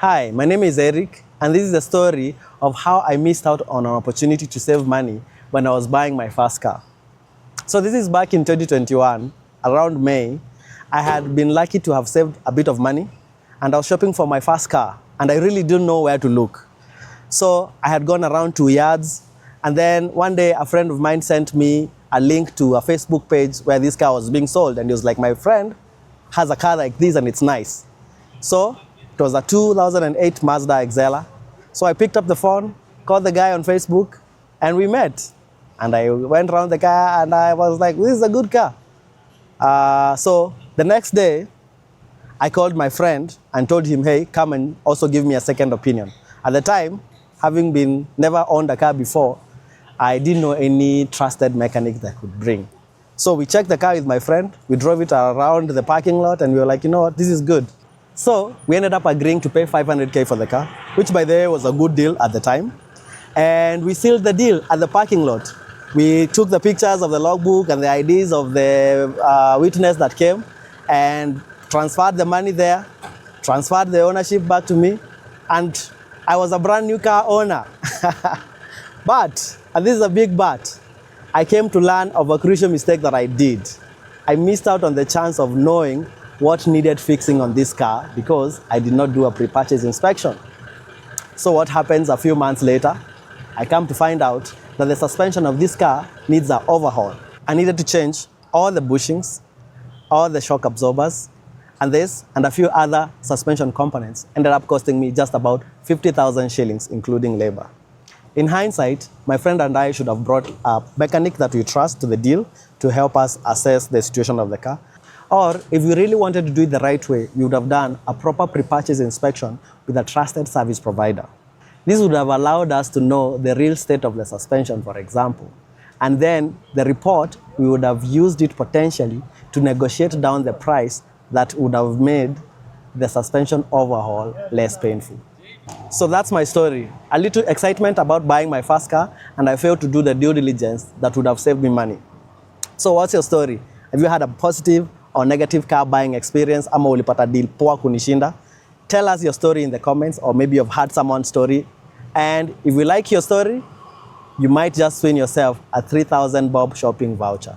Hi, my name is Eric, and this is the story of how I missed out on an opportunity to save money when I was buying my first car. So this is back in 2021, around May. I had been lucky to have saved a bit of money, and I was shopping for my first car, and I really didn't know where to look. So I had gone around 2 yards, and then one day a friend of mine sent me a link to a Facebook page where this car was being sold, and he was like, my friend has a car like this and it's nice. So it was a 2008 Mazda Axela. So I picked up the phone, called the guy on Facebook, and we met. And I went around the car and I was like, this is a good car. So the next day, I called my friend and told him, hey, come and also give me a second opinion. At the time, having been never owned a car before, I didn't know any trusted mechanic that could bring. So we checked the car with my friend, we drove it around the parking lot, and we were like, you know what, this is good. So we ended up agreeing to pay 500K for the car, which by the way was a good deal at the time. And we sealed the deal at the parking lot. We took the pictures of the logbook and the IDs of the witness that came and transferred the money there, transferred the ownership back to me, and I was a brand new car owner. But, and this is a big but, I came to learn of a crucial mistake that I did. I missed out on the chance of knowing what needed fixing on this car because I did not do a pre-purchase inspection. So what happens a few months later? I come to find out that the suspension of this car needs an overhaul. I needed to change all the bushings, all the shock absorbers, and this and a few other suspension components ended up costing me just about 50,000 shillings, including labor. In hindsight, my friend and I should have brought a mechanic that we trust to the deal to help us assess the situation of the car. Or if we really wanted to do it the right way, we would have done a proper pre-purchase inspection with a trusted service provider. This would have allowed us to know the real state of the suspension, for example. And then the report, we would have used it potentially to negotiate down the price that would have made the suspension overhaul less painful. So that's my story. A little excitement about buying my first car, and I failed to do the due diligence that would have saved me money. So what's your story? Have you had a positive or negative car buying experience? Ama ulipata deal poa kunishinda? Tell us your story in the comments, or maybe you've heard someone's story. And if we like your story, you might just win yourself a 3,000 bob shopping voucher.